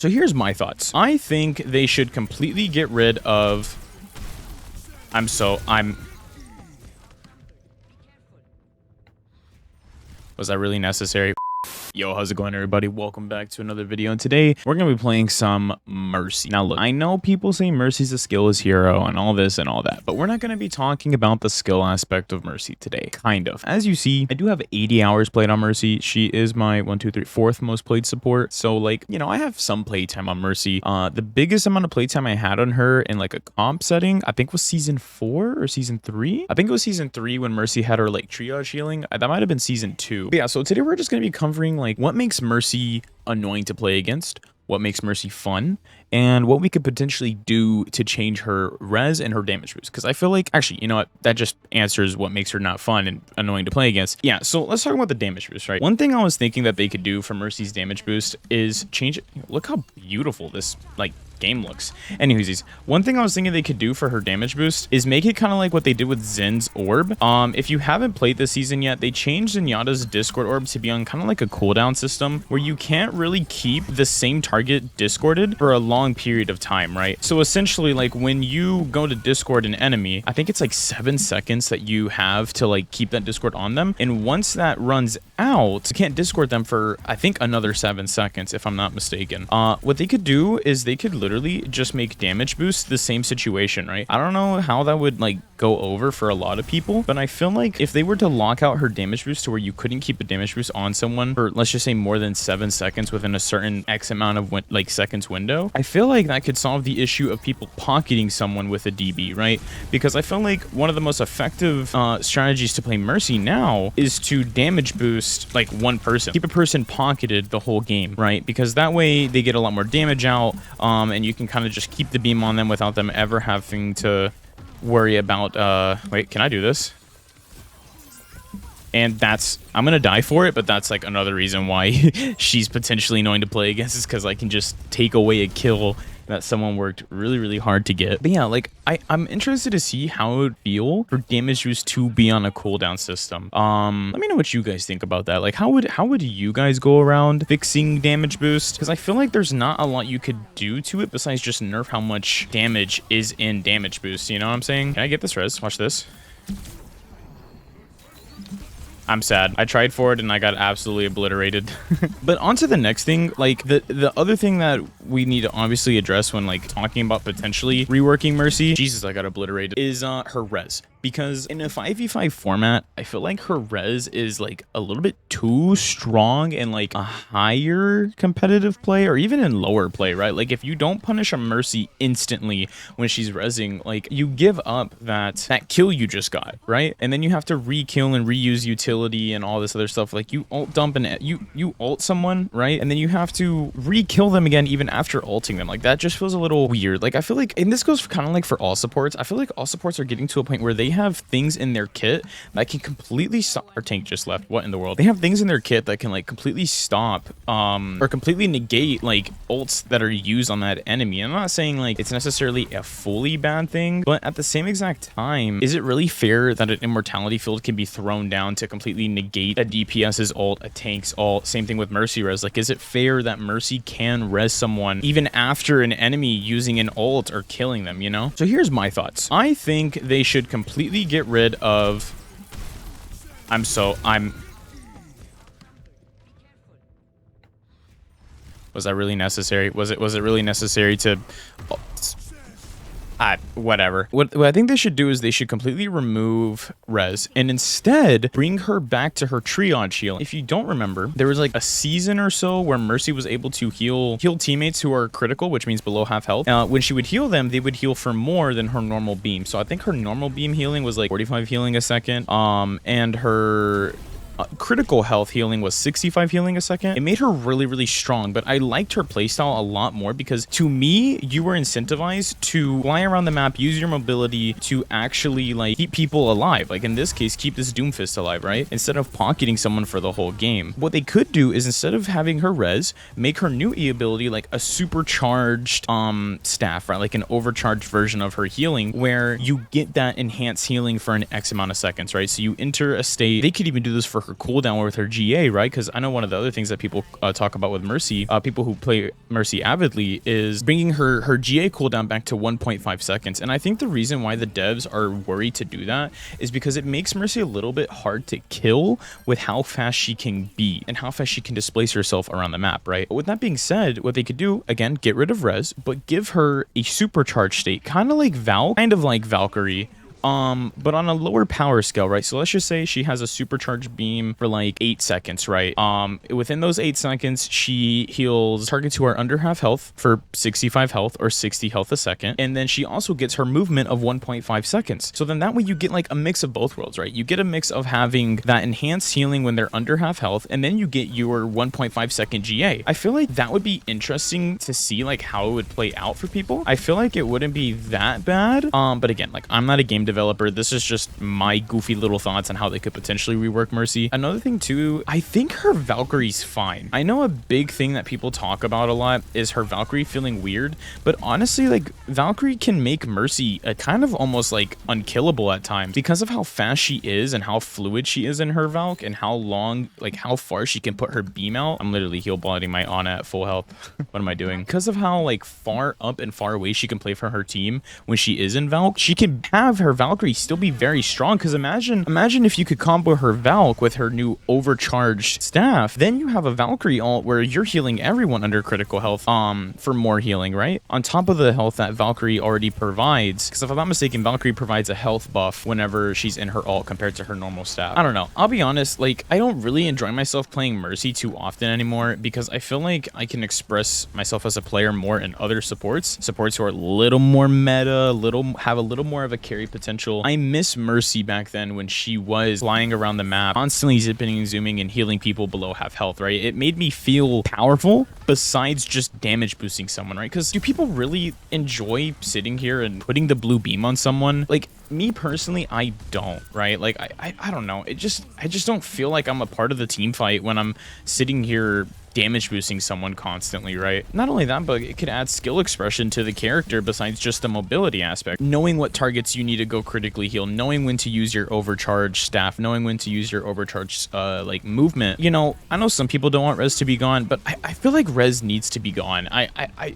So here's my thoughts. I think they should completely get rid of... Was that really necessary? Yo, how's it going, everybody? Welcome back to another video, and today we're gonna be playing some Mercy. Now look, I know people say Mercy's a skillless hero and all this and all that, but we're not gonna be talking about the skill aspect of Mercy today. Kind of. As you see, I do have 80 hours played on Mercy. She is my 4th most played support, so like, you know, I have some playtime on Mercy. The biggest amount of playtime I had on her in like a comp setting, I think was season 4 or season 3. I think it was season 3 when Mercy had her like triage healing. That might have been season 2. But yeah, so today we're just gonna be covering like what makes Mercy annoying to play against, what makes Mercy fun, and what we could potentially do to change her res and her damage boost. Because I feel like, actually, you know what? That just answers what makes her not fun and annoying to play against. Yeah, so let's talk about the damage boost, right? One thing I was thinking that they could do for Mercy's damage boost is change it. Look how beautiful this, like, game looks. Anyways, one thing I was thinking they could do for her damage boost is make it kind of like what they did with Zen's orb. If you haven't played this season yet, they changed Zenyatta's Discord orb to be on kind of like a cooldown system where you can't really keep the same target discorded for a long period of time, right? So essentially, like when you go to discord an enemy, I think it's like 7 seconds that you have to like keep that discord on them, and once that runs out, you can't discord them for I think another 7 seconds if I'm not mistaken. What they could do is they could literally just make damage boost the same situation, right? I don't know how that would like go over for a lot of people, but I feel like if they were to lock out her damage boost to where you couldn't keep a damage boost on someone for, let's just say, more than 7 seconds within a certain X amount of like seconds window, I feel like that could solve the issue of people pocketing someone with a DB, right? Because I feel like one of the most effective strategies to play Mercy now is to damage boost like one person, keep a person pocketed the whole game, right? Because that way they get a lot more damage out, and you can kind of just keep the beam on them without them ever having to worry about wait, can I do this? And that's, I'm gonna die for it, but that's like another reason why she's potentially annoying to play against, is because I can just take away a kill that someone worked really hard to get. But yeah, like I'm interested to see how it would feel for damage boost to be on a cooldown system. Let me know what you guys think about that. Like how would you guys go around fixing damage boost? Because I feel like there's not a lot you could do to it besides just nerf how much damage is in damage boost. You know what I'm saying? Can I get this res? Watch this. I'm sad. I tried for it and I got absolutely obliterated. But on to the next thing, like the other thing that we need to obviously address when like talking about potentially reworking Mercy, Jesus, I got obliterated, is her res. Because in a 5v5 format, I feel like her res is like a little bit too strong in like a higher competitive play or even in lower play, right? Like if you don't punish a Mercy instantly when she's resing, like you give up that kill you just got, right? And then you have to re-kill and reuse utility and all this other stuff. Like you ult dump and you ult someone, right? And then you have to re-kill them again even after ulting them. Like that just feels a little weird. Like I feel like, and this goes kind of like for all supports, I feel like all supports are getting to a point where they have things in their kit that can completely stop. Our tank just left. What in the world? They have things in their kit that can like completely stop or completely negate like ults that are used on that enemy. I'm not saying like it's necessarily a fully bad thing, but at the same exact time, is it really fair that an immortality field can be thrown down to completely negate a DPS's ult, a tank's ult? Same thing with Mercy res. Like, is it fair that Mercy can res someone even after an enemy using an ult or killing them, you know? So here's my thoughts. I think they should completely get rid of... Was that really necessary? Was it really necessary to... whatever. What I think they should do is they should completely remove res and instead bring her back to her triage heal. If you don't remember, there was like a season or so where Mercy was able to heal teammates who are critical, which means below half health. When she would heal them, they would heal for more than her normal beam. So I think her normal beam healing was like 45 healing a second, and her critical health healing was 65 healing a second. It made her really strong, but I liked her playstyle a lot more because to me, you were incentivized to fly around the map, use your mobility to actually like keep people alive. Like in this case, keep this DOOMFIST alive, right? Instead of pocketing someone for the whole game. What they could do is instead of having her res, make her new E ability like a supercharged staff, right? Like an overcharged version of her healing where you get that enhanced healing for an X amount of seconds, right? So you enter a state, they could even do this for her her cooldown with her GA, right? Because I know one of the other things that people talk about with Mercy, people who play Mercy avidly, is bringing her GA cooldown back to 1.5 seconds. And I think the reason why the devs are worried to do that is because it makes Mercy a little bit hard to kill with how fast she can be and how fast she can displace herself around the map, right? But with that being said, what they could do, again, get rid of res, but give her a supercharged state, kind of like Valkyrie, but on a lower power scale, right? So let's just say she has a supercharged beam for like 8 seconds, right? Within those 8 seconds, she heals targets who are under half health for 65 health or 60 health a second. And then she also gets her movement of 1.5 seconds. So then that way you get like a mix of both worlds, right? You get a mix of having that enhanced healing when they're under half health, and then you get your 1.5 second GA. I feel like that would be interesting to see like how it would play out for people. I feel like it wouldn't be that bad. But again, like I'm not a game developer. This is just my goofy little thoughts on how they could potentially rework Mercy. Another thing too, I think her Valkyrie's fine. I know a big thing that people talk about a lot is her Valkyrie feeling weird, but honestly, like Valkyrie can make Mercy a kind of almost like unkillable at times because of how fast she is and how fluid she is in her Valk and how long, like how far she can put her beam out. I'm literally heal blinding my Ana at full health. What am I doing? Because of how like far up and far away she can play for her team when she is in Valk, she can have her Valkyrie still be very strong. Because imagine if you could combo her Valk with her new overcharged staff, then you have a Valkyrie ult where you're healing everyone under critical health for more healing, right? On top of the health that Valkyrie already provides, because if I'm not mistaken, Valkyrie provides a health buff whenever she's in her ult compared to her normal staff. I don't know. I'll be honest, like I don't really enjoy myself playing Mercy too often anymore because I feel like I can express myself as a player more in other supports who are a little more meta, have a little more of a carry potential. I miss Mercy back then when she was flying around the map, constantly zipping and zooming and healing people below half health, right? It made me feel powerful besides just damage boosting someone, right? Because do people really enjoy sitting here and putting the blue beam on someone? Like me personally, I don't, right? Like I don't know. I just don't feel like I'm a part of the team fight when I'm sitting here damage boosting someone constantly, right? Not only that, but it could add skill expression to the character besides just the mobility aspect. Knowing what targets you need to go critically heal, knowing when to use your overcharged staff, knowing when to use your overcharged like movement. You know, I know some people don't want res to be gone, but I feel like res needs to be gone.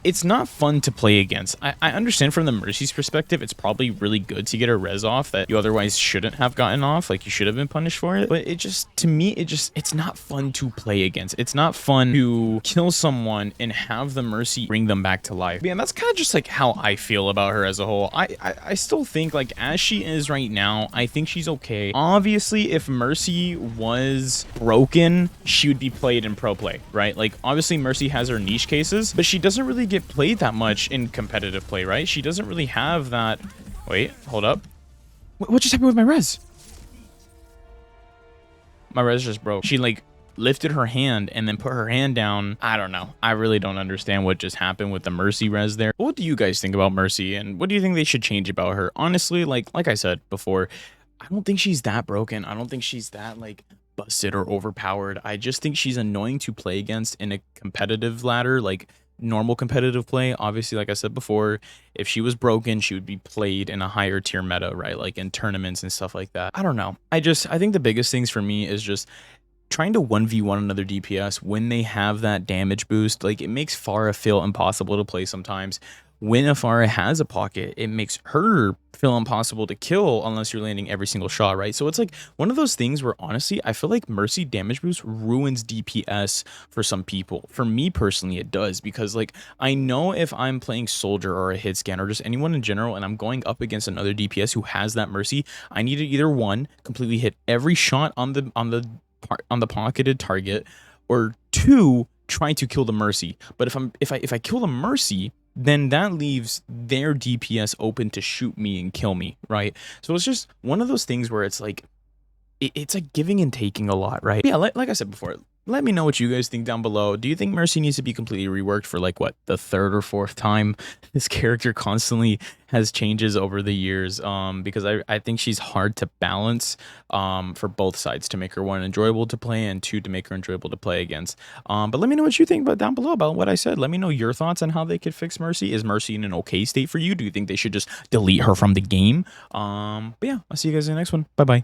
It's not fun to play against. I understand from the Mercy's perspective, it's probably really good to get a res off that you otherwise shouldn't have gotten off, like you should have been punished for it. But it just, to me, it's not fun to play against. It's not fun to kill someone and have the Mercy bring them back to life. Yeah, that's kind of just like how I feel about her as a whole. I still think like as she is right now, I think she's okay. Obviously, if Mercy was broken, she would be played in pro play, right? Like obviously Mercy has her niche cases, but she doesn't really get played that much in competitive play, right? She doesn't really have that. Wait, hold up. What just happened with my res? My res just broke. She like lifted her hand and then put her hand down. I don't know. I really don't understand what just happened with the Mercy res there. What do you guys think about Mercy and what do you think they should change about her? Honestly, like I said before, I don't think she's that broken. I don't think she's that like busted or overpowered. I just think she's annoying to play against in a competitive ladder, like normal competitive play. Obviously, like I said before, if she was broken, she would be played in a higher tier meta, right? Like in tournaments and stuff like that. I don't know. I think the biggest things for me is just trying to 1v1 another DPS when they have that damage boost. Like it makes PHARAH feel impossible to play sometimes. When a PHARAH has a pocket, it makes her feel impossible to kill unless you're landing every single shot, right? So it's like one of those things where honestly, I feel like Mercy damage boost ruins DPS for some people. For me personally, it does, because like I know if I'm playing Soldier or a hit scan or just anyone in general and I'm going up against another DPS who has that Mercy, I need to either one, completely hit every shot on the pocketed target, or two, trying to kill the Mercy. But if I kill the Mercy, then that leaves their DPS open to shoot me and kill me, right? So it's just one of those things where it's like it's like giving and taking a lot, right? Yeah, like I said before, let me know what you guys think down below. Do you think Mercy needs to be completely reworked for like what, the third or fourth time? This character constantly has changes over the years, because I think she's hard to balance for both sides, to make her one, enjoyable to play, and two, to make her enjoyable to play against. But let me know what you think about down below about what I said. Let me know your thoughts on how they could fix Mercy. Is Mercy in an okay state for you? Do you think they should just delete her from the game? But yeah, I'll see you guys in the next one. Bye bye.